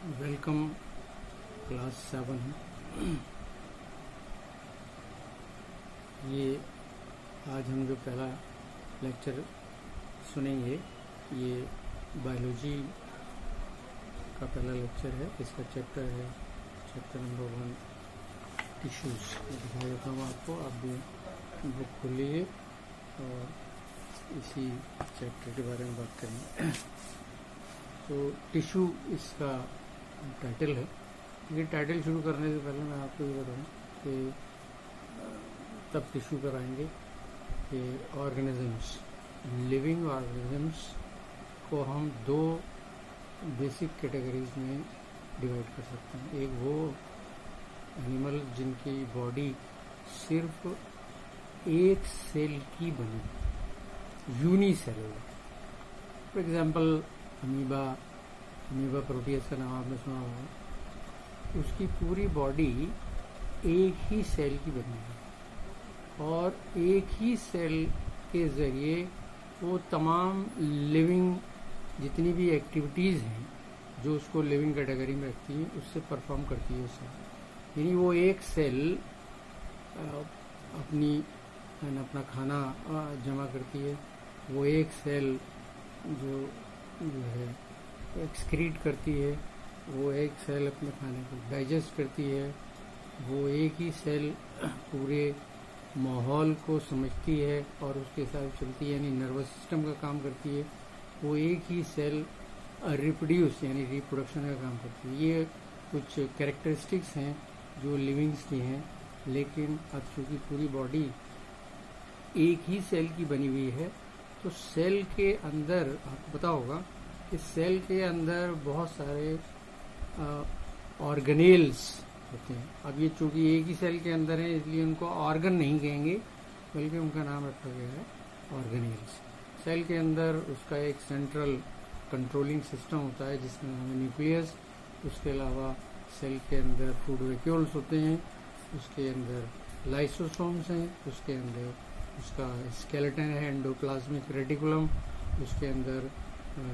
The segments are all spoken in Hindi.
Welcome class 7। ये आज हम जो पहला लेक्चर सुनेंगे ये बायोलॉजी का पहला लेक्चर है। इसका चैप्टर है चैप्टर नंबर 1 टिश्यूज। दिखा देता हूँ आपको, आप भी बुक खोलिए और इसी चैप्टर के बारे में बात करेंगे। तो टिश्यू इसका टाइटल है। लेकिन टाइटल शुरू करने से पहले मैं आपको ये बताऊँ कि तब टिश्यू पर आएंगे कि ऑर्गेनिजम्स, लिविंग ऑर्गेनिजम्स को हम दो बेसिक कैटेगरीज में डिवाइड कर सकते हैं। एक वो एनिमल जिनकी बॉडी सिर्फ एक सेल की बनी, unicellular. For example amoeba Proteus का नाम आपने सुना होगा। उसकी पूरी बॉडी एक ही सेल की बनी है और एक ही सेल के जरिए वो तमाम लिविंग जितनी भी एक्टिविटीज़ हैं जो उसको लिविंग कैटेगरी में रखती हैं उससे परफॉर्म करती है उससे। यानी वो एक सेल अपना खाना जमा करती है, वो एक सेल जो है एक्सक्रीट करती है, वो एक सेल अपने खाने को डाइजेस्ट करती है, वो एक ही सेल पूरे माहौल को समझती है और उसके साथ चलती है, यानी नर्वस सिस्टम का काम करती है। वो एक ही सेल रिप्रोड्यूस यानी रिप्रोडक्शन का काम करती है। ये कुछ कैरेक्टरिस्टिक्स हैं जो लिविंग्स की हैं। लेकिन अब चूँकि पूरी बॉडी एक ही सेल की बनी हुई है तो सेल के अंदर आपको पता होगा इस सेल के अंदर बहुत सारे ऑर्गेनेल्स होते हैं। अब ये चूंकि एक ही सेल के अंदर है इसलिए उनको ऑर्गन नहीं कहेंगे, बल्कि उनका नाम रखा गया है ऑर्गेनेल्स। सेल के अंदर उसका एक सेंट्रल कंट्रोलिंग सिस्टम होता है जिसमें हमें न्यूक्लियस, उसके अलावा सेल के अंदर फूड वैक्यूल्स होते हैं, उसके अंदर लाइसोसोम्स हैं, उसके अंदर उसका स्केलेटन है एंडोप्लाज्मिक रेटिकुलम, उसके अंदर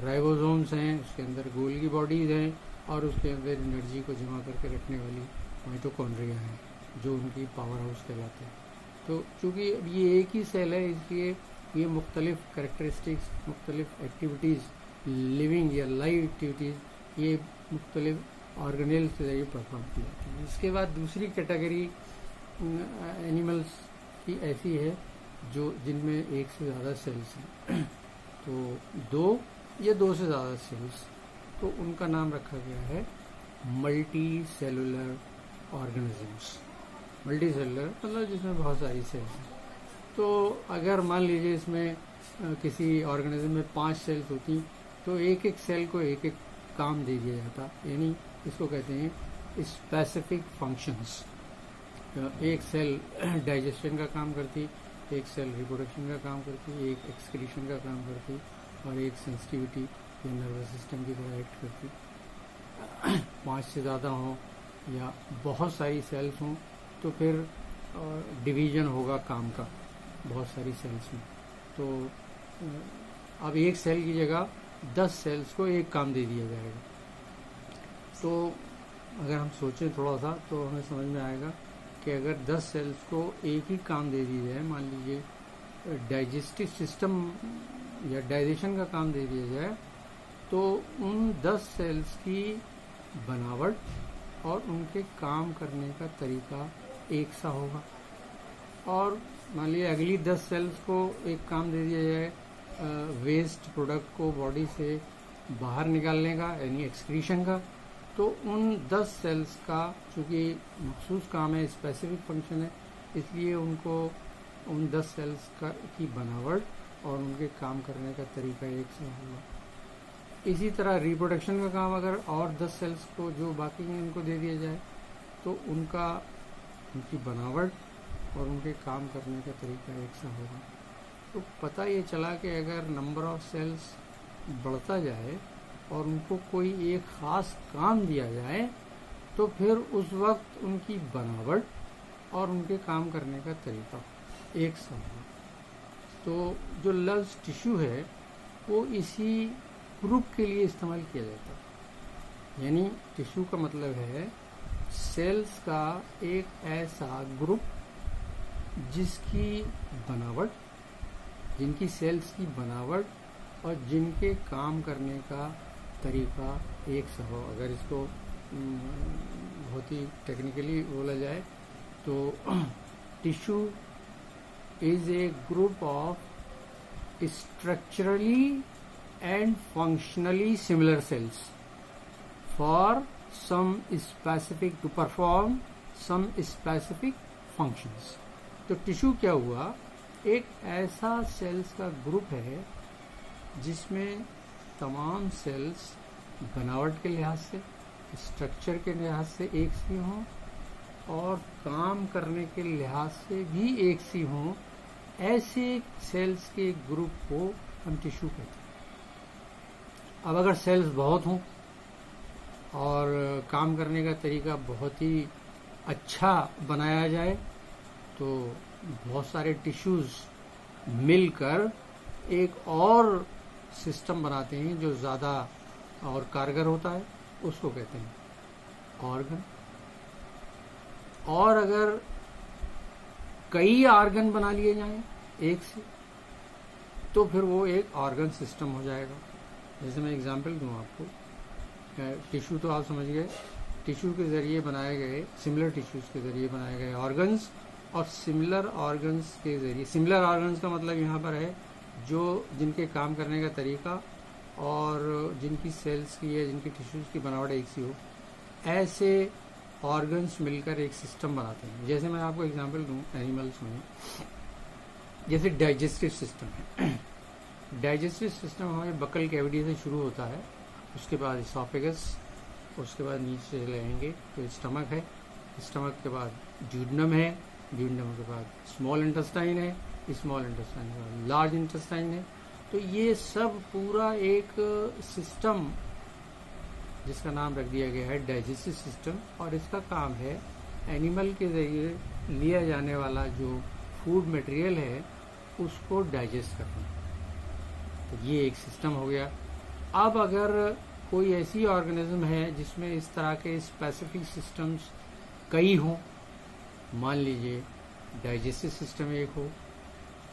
राइबोसोम्स हैं, उसके अंदर गोल्गी बॉडीज हैं और उसके अंदर एनर्जी को जमा करके रखने वाली माइटोकॉन्ड्रिया हैं जो उनकी पावर हाउस कहलाते हैं। तो चूँकि ये एक ही सेल है इसलिए ये मुख्तलिफ कैरेक्टरिस्टिक्स, मुख्तलिफ एक्टिविटीज़, लिविंग या लाइव एक्टिविटीज़ ये मुख्तलिफ ऑर्गेनेल से जरिए परफॉर्म की जाती है। इसके बाद दूसरी कैटेगरी एनिमल्स की ऐसी है जो जिनमें एक से ज़्यादा सेल्स हैं। तो दो से ज़्यादा सेल्स, तो उनका नाम रखा गया है multi cellular organisms. Multi cellular मतलब जिसमें बहुत सारी सेल्स हैं। तो अगर मान लीजिए इसमें किसी ऑर्गेनिज्म में 5 सेल्स होती तो एक एक सेल को एक एक काम दे दिया जाता, यानी इसको कहते हैं स्पेसिफिक फंक्शंस। एक सेल डाइजेशन का काम करती, एक सेल रिप्रोडक्शन का काम करती, एक एक्सक्रीशन का काम करती और एक सेंसिटिविटी या नर्वस सिस्टम की तरह एक्ट करती। 5 से ज़्यादा हों या बहुत सारी सेल्स हों तो फिर डिवीज़न होगा काम का बहुत सारी सेल्स में। तो अब एक सेल की जगह 10 सेल्स को एक काम दे दिया जाएगा। तो अगर हम सोचें थोड़ा सा तो हमें समझ में आएगा कि अगर 10 सेल्स को एक ही काम दे दिया जाए, मान लीजिए डाइजेस्टिव सिस्टम या डाइजेशन का काम दे दिया जाए, तो उन 10 सेल्स की बनावट और उनके काम करने का तरीका एक सा होगा। और मान लीजिए अगली 10 सेल्स को एक काम दे दिया जाए वेस्ट प्रोडक्ट को बॉडी से बाहर निकालने का यानी एक्सक्रीशन का, तो उन 10 सेल्स का चूँकि मखसूस काम है, स्पेसिफिक फंक्शन है, इसलिए उनको उन 10 सेल्स की बनावट और उनके काम करने का तरीका एक सा होगा। इसी तरह रिप्रोडक्शन का काम अगर और 10 सेल्स को जो बाकी हैं उनको दे दिया जाए तो उनकी बनावट और उनके काम करने का तरीका एक सा होगा। तो पता ये चला कि अगर नंबर ऑफ सेल्स बढ़ता जाए और उनको कोई एक ख़ास काम दिया जाए तो फिर उस वक्त उनकी बनावट और उनके काम करने का तरीका एक सा होगा। तो जो लव्स टिश्यू है वो इसी ग्रुप के लिए इस्तेमाल किया जाता है। यानी टिश्यू का मतलब है सेल्स का एक ऐसा ग्रुप जिसकी बनावट, जिनकी सेल्स की बनावट और जिनके काम करने का तरीका एक सा हो। अगर इसको बहुत ही टेक्निकली बोला जाए तो tissue is a group of structurally and functionally similar cells for some specific to perform some specific functions. तो टिश्यू क्या हुआ, एक ऐसा सेल्स का ग्रुप है जिसमें तमाम सेल्स बनावट के लिहाज से, स्ट्रक्चर के लिहाज से एक सी हों और काम करने के लिहाज से भी एक सी हों। ऐसे सेल्स के ग्रुप को हम टिश्यू कहते हैं। अब अगर सेल्स बहुत हों और काम करने का तरीका बहुत ही अच्छा बनाया जाए तो बहुत सारे टिश्यूज मिलकर एक और सिस्टम बनाते हैं जो ज़्यादा और कारगर होता है, उसको कहते हैं ऑर्गन। और अगर कई ऑर्गन बना लिए जाएं एक से, तो फिर वो एक ऑर्गन सिस्टम हो जाएगा। जैसे मैं एग्जांपल दूं आपको, टिश्यू तो आप समझ गए, टिश्यू के जरिए बनाए गए, सिमिलर टिश्यूज के जरिए बनाए गए ऑर्गन्स, और सिमिलर ऑर्गन्स के जरिए, सिमिलर ऑर्गन्स का मतलब यहाँ पर है जो जिनके काम करने का तरीका और जिनकी सेल्स की या जिनकी टिश्यूज की बनावट एक सी हो, ऐसे ऑर्गन्स मिलकर एक सिस्टम बनाते हैं। जैसे मैं आपको एग्जांपल दूं एनिमल्स में, जैसे डाइजेस्टिव सिस्टम है। डाइजेस्टिव सिस्टम हमारे बकल कैविटी से शुरू होता है, उसके बाद इसोफेगस, उसके बाद नीचे चले आएंगे तो स्टमक है, स्टमक के बाद ड्यूडेनम है, ड्यूडेनम के बाद स्मॉल इंटेस्टाइन है, स्मॉल इंटेस्टाइन के बाद लार्ज इंटेस्टाइन है। तो ये सब पूरा एक सिस्टम जिसका नाम रख दिया गया है डाइजेस्टिव सिस्टम, और इसका काम है एनिमल के जरिए लिया जाने वाला जो फूड मटेरियल है उसको डाइजेस्ट करना। तो ये एक सिस्टम हो गया। अब अगर कोई ऐसी ऑर्गेनिज्म है जिसमें इस तरह के स्पेसिफिक सिस्टम्स कई हों, मान लीजिए डाइजेस्टिव सिस्टम एक हो,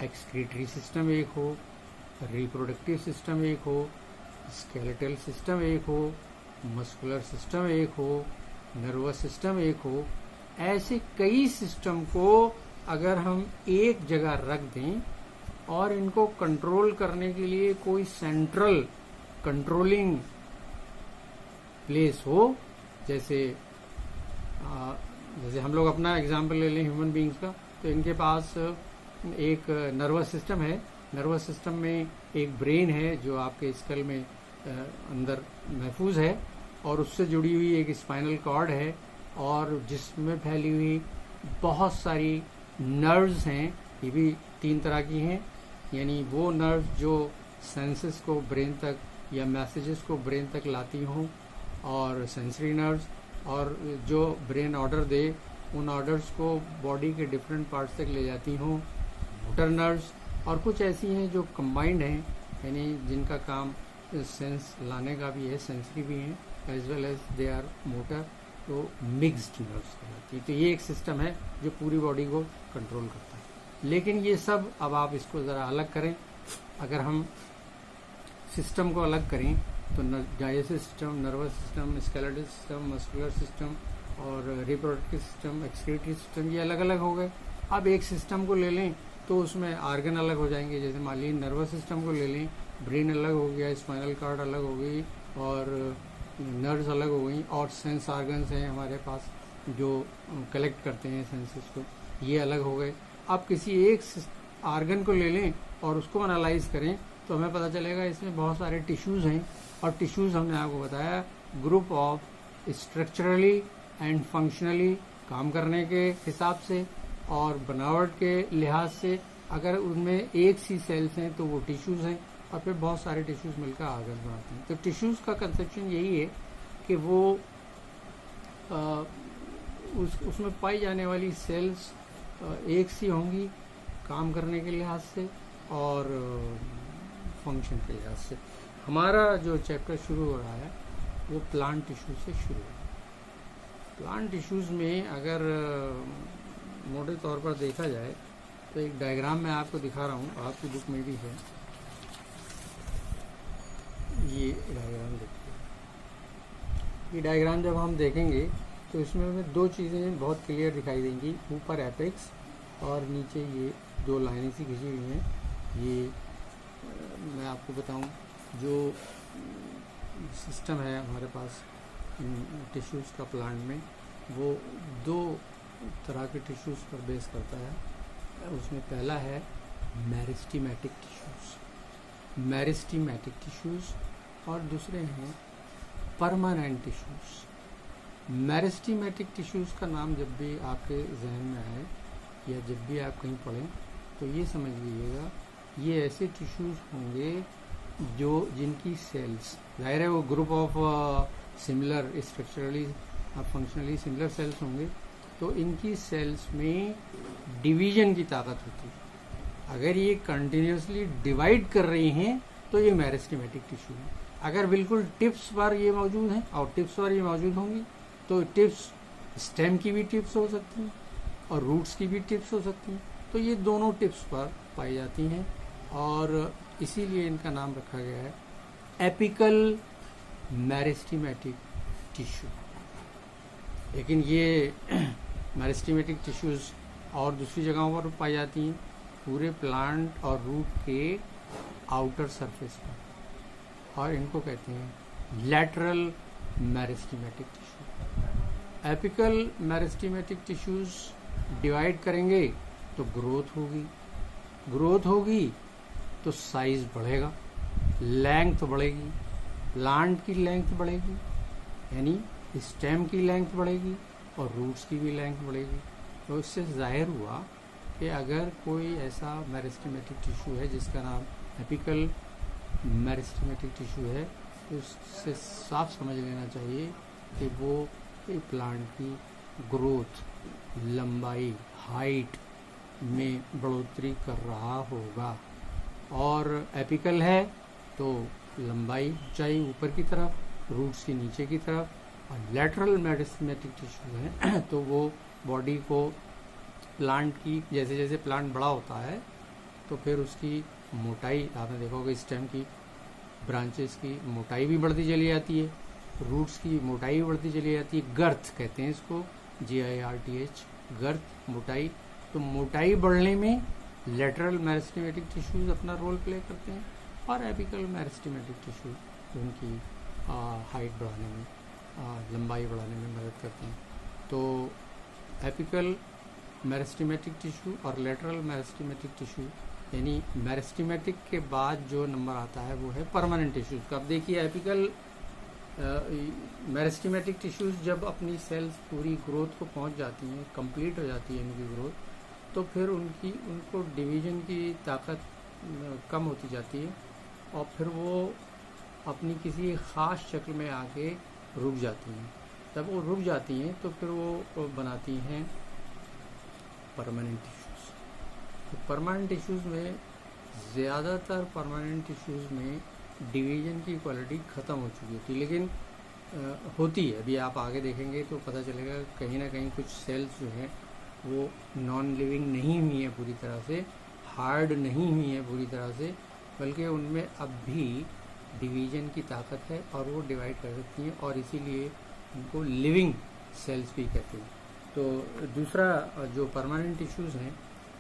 एक्सक्रीटरी सिस्टम एक हो, रिप्रोडक्टिव सिस्टम एक हो, स्केलेटल सिस्टम एक हो, मस्कुलर सिस्टम एक हो, नर्वस सिस्टम एक हो, ऐसे कई सिस्टम को अगर हम एक जगह रख दें और इनको कंट्रोल करने के लिए कोई सेंट्रल कंट्रोलिंग प्लेस हो, जैसे हम लोग अपना एग्जांपल ले लें ह्यूमन बीइंग्स का, तो इनके पास एक नर्वस सिस्टम है। नर्वस सिस्टम में एक ब्रेन है जो आपके स्कल में अंदर महफूज है, और उससे जुड़ी हुई एक स्पाइनल कॉर्ड है, और जिसमें फैली हुई बहुत सारी नर्व्स हैं। ये भी 3 तरह की हैं, यानी वो नर्व्स जो सेंसेस को ब्रेन तक या मैसेजेस को ब्रेन तक लाती हों, और सेंसरी नर्व्स, और जो ब्रेन ऑर्डर दे उन ऑर्डर्स को बॉडी के डिफरेंट पार्ट्स तक ले जाती हों, मोटर नर्व्स, और कुछ ऐसी हैं जो कंबाइंड हैं, यानी जिनका काम सेंस लाने का भी है, सेंसरी भी हैं, as well as they are motor, तो मिक्स्ड नर्व्स कहलाती है। तो ये एक सिस्टम है जो पूरी बॉडी को कंट्रोल करता है। लेकिन ये सब अब आप इसको ज़रा अलग करें, अगर हम सिस्टम को अलग करें तो digestive system, nervous system, skeletal system, muscular system और रिप्रोडक्टिव सिस्टम, एक्सक्रीटरी सिस्टम, ये अलग अलग हो गए। अब एक सिस्टम को ले लें तो उसमें आर्गन अलग हो जाएंगे। जैसे मान लीजिए नर्वस सिस्टम को ले लें, ब्रेन अलग हो गया, स्पाइनल कॉर्ड अलग हो गई, और नर्व्स अलग हो गई, और सेंस ऑर्गन्स हैं हमारे पास जो कलेक्ट करते हैं सेंसेस को, ये अलग हो गए। अब किसी एक ऑर्गन को ले लें और उसको एनालाइज करें तो हमें पता चलेगा इसमें बहुत सारे टिश्यूज़ हैं, और टिश्यूज़ हमने आपको बताया group of structurally and functionally, काम करने के हिसाब से और बनावट के लिहाज से। अगर उनमें एक सी सेल्स हैं तो वो टिश्यूज़ हैं, और फिर बहुत सारे टिश्यूज़ मिलकर ऑर्गन बनाते हैं। तो टिश्यूज़ का कंसेप्शन यही है कि वो उसमें पाई जाने वाली सेल्स एक सी होंगी काम करने के लिहाज से और फंक्शन के लिहाज से। हमारा जो चैप्टर शुरू हो रहा है वो प्लांट टिश्यू से शुरू है। प्लांट टिश्यूज़ में अगर मोटे तौर पर देखा जाए तो एक डायग्राम मैं आपको दिखा रहा हूँ, आपकी बुक में भी है, ये डायग्राम देखिए। ये डायग्राम जब हम देखेंगे तो इसमें हमें दो चीज़ें बहुत क्लियर दिखाई देंगी, ऊपर एपेक्स और नीचे ये दो लाइनें सी खींची हुई हैं। ये मैं आपको बताऊं, जो सिस्टम है हमारे पास टिश्यूज़ का प्लांट में, वो दो तरह के टिश्यूज़ पर बेस करता है। उसमें पहला है मेरिस्टेमेटिक टिश्यूज़ और दूसरे हैं परमानेंट टिश्यूज़। मेरिस्टेमेटिक टिश्यूज़ का नाम जब भी आपके जहन में आए या जब भी आप कहीं पढ़ें तो ये समझ लीजिएगा, ये ऐसे टिश्यूज़ होंगे जो जिनकी सेल्स, जाहिर है वो group of similar structurally functionally similar sales होंगे, तो इनकी सेल्स में डिवीजन की ताकत होती है। अगर ये कंटिन्यूसली डिवाइड कर रही हैं तो ये मेरिस्टेमेटिक टिश्यू है। अगर बिल्कुल टिप्स पर ये मौजूद हैं और टिप्स पर ये मौजूद होंगी तो टिप्स, स्टेम की भी टिप्स हो सकती हैं और रूट्स की भी टिप्स हो सकती हैं, तो ये दोनों टिप्स पर पाई जाती हैं और इसीलिए इनका नाम रखा गया है एपिकल मेरिस्टेमेटिक टिश्यू। लेकिन ये मेरिस्टेमेटिक टिश्यूज़ और दूसरी जगहों पर पाई जाती हैं, पूरे प्लांट और रूट के आउटर सरफेस पर, और इनको कहते हैं lateral meristematic tissue. Apical meristematic tissues divide करेंगे तो ग्रोथ होगी तो साइज बढ़ेगा, लेंथ बढ़ेगी, प्लांट की लेंथ बढ़ेगी, यानी स्टेम की लेंथ बढ़ेगी और रूट्स की भी लेंथ बढ़ेगी। तो इससे जाहिर हुआ कि अगर कोई ऐसा मेरिस्टेमेटिक टिश्यू है जिसका नाम एपिकल मेरिस्टेमेटिक टिश्यू है, तो उससे साफ समझ लेना चाहिए कि वो प्लांट की ग्रोथ, लंबाई, हाइट में बढ़ोतरी कर रहा होगा। और एपिकल है तो लंबाई ऊंचाई ऊपर की तरफ, रूट्स की नीचे की तरफ, और लेटरल मेरिस्टेमेटिक टिश्यू है तो वो बॉडी को, प्लांट की, जैसे जैसे प्लांट बड़ा होता है तो फिर उसकी मोटाई, आपने देखा होगा स्टेम की, ब्रांचेस की मोटाई भी बढ़ती चली जाती है, रूट्स की मोटाई भी बढ़ती चली जाती है। गर्थ कहते हैं इसको, GIRTH, गर्थ, मोटाई। तो मोटाई बढ़ने में लेटरल मेरिस्टेमेटिक टिश्यूज अपना रोल प्ले करते हैं और एपिकल मेरिस्टेमेटिक टिश्यू उनकी हाइट बढ़ाने में, लंबाई बढ़ाने में मदद करते हैं। तो एपिकल मेरिस्टेमेटिक टिश्यू और लेटरल मेरिस्टेमेटिक टिश्यू, यानी मेरिस्टेमेटिक के बाद जो नंबर आता है वो है परमानेंट टिश्यूज का। अब देखिए, एपिकल मेरिस्टेमेटिक टिश्यूज जब अपनी सेल्स पूरी ग्रोथ को पहुंच जाती हैं, कंप्लीट हो जाती है इनकी ग्रोथ, तो फिर उनको डिवीजन की ताकत कम होती जाती है और फिर वो अपनी किसी ख़ास शक्ल में आके रुक जाती हैं। जब वो रुक जाती हैं तो फिर वो बनाती हैं परमानेंट टिश्यूज़। तो परमानेंट टिश्यूज़ में, ज़्यादातर परमानेंट टिश्यूज़ में डिवीजन की क्वालिटी ख़त्म हो चुकी होती है, लेकिन होती है। अभी आप आगे देखेंगे तो पता चलेगा कहीं ना कहीं कुछ सेल्स जो हैं वो नॉन लिविंग नहीं हुई है पूरी तरह से, हार्ड नहीं हुई है पूरी तरह से, बल्कि उनमें अब भी डिवीजन की ताकत है और वो डिवाइड कर सकती हैं, और इसीलिए उनको लिविंग सेल्स भी कहते हैं। तो दूसरा जो परमानेंट टिश्यूज़ हैं,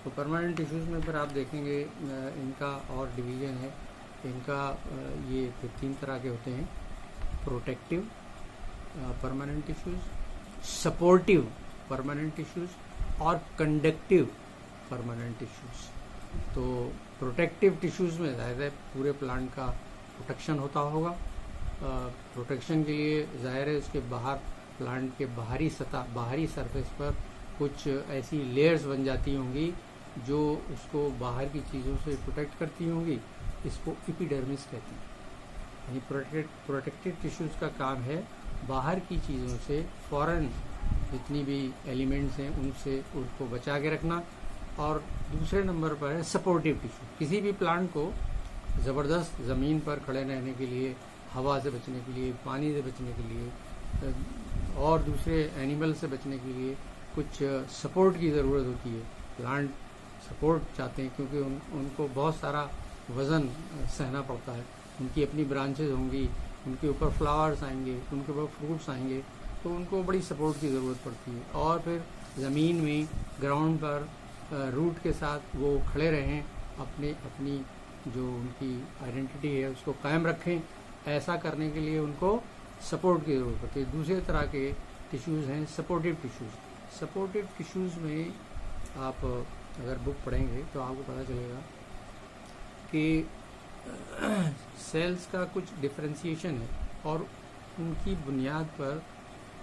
तो परमानेंट टिश्यूज़ में फिर आप देखेंगे इनका और डिवीजन है। इनका ये फिर 3 तरह के होते हैं: protective permanent tissues, supportive permanent tissues और कंडक्टिव परमानेंट टिश्यूज़। तो प्रोटेक्टिव टिश्यूज़ में ज़ाहिर है पूरे प्लांट का प्रोटेक्शन होता होगा। प्रोटेक्शन के लिए ज़ाहिर है उसके बाहर, प्लांट के बाहरी सतह, बाहरी सरफेस पर कुछ ऐसी लेयर्स बन जाती होंगी जो उसको बाहर की चीज़ों से प्रोटेक्ट करती होंगी। इसको एपिडर्मिस कहते हैं। यानी प्रोटेक्टिव टिश्यूज़ का काम है बाहर की चीज़ों से, फॉरेन जितनी भी एलिमेंट्स हैं उनसे उसको बचा के रखना। और दूसरे नंबर पर है सपोर्टिव टिश्यू। किसी भी प्लांट को ज़बरदस्त ज़मीन पर खड़े रहने के लिए, हवा से बचने के लिए, पानी से बचने के लिए और दूसरे एनिमल से बचने के लिए कुछ सपोर्ट की ज़रूरत होती है। प्लांट सपोर्ट चाहते हैं क्योंकि उनको बहुत सारा वज़न सहना पड़ता है। उनकी अपनी ब्रांचेज होंगी, उनके ऊपर फ्लावर्स आएंगे, उनके ऊपर फ्रूट्स आएंगे, तो उनको बड़ी सपोर्ट की ज़रूरत पड़ती है। और फिर ज़मीन में, ग्राउंड पर रूट के साथ वो खड़े रहें, अपनी जो उनकी आइडेंटिटी है उसको कायम रखें। ऐसा करने के लिए उनको सपोर्ट की ज़रूरत पड़ती है। दूसरे तरह के टिश्यूज़ हैं सपोर्टिव टिश्यूज़। सपोर्टिव टिश्यूज़ में आप अगर बुक पढ़ेंगे तो आपको पता चलेगा कि सेल्स का कुछ डिफरेंशिएशन है और उनकी बुनियाद पर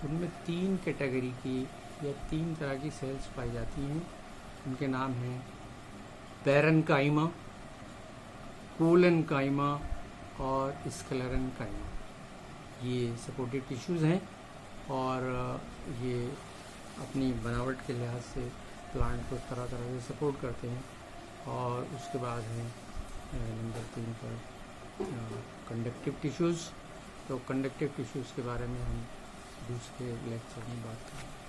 उनमें 3 कैटेगरी की या 3 तरह की सेल्स पाई जाती हैं। उनके नाम हैं पैरेन्काइमा, कोलेन्काइमा और स्क्लेरेन्काइमा। ये सपोर्टिव टिश्यूज़ हैं और ये अपनी बनावट के लिहाज से प्लांट को तरह तरह से सपोर्ट करते हैं। और उसके बाद है नंबर 3 पर कंडक्टिव टिश्यूज़। तो कंडक्टिव टिश्यूज़ के बारे में हम दूसरे लेक्चर में बात करेंगे।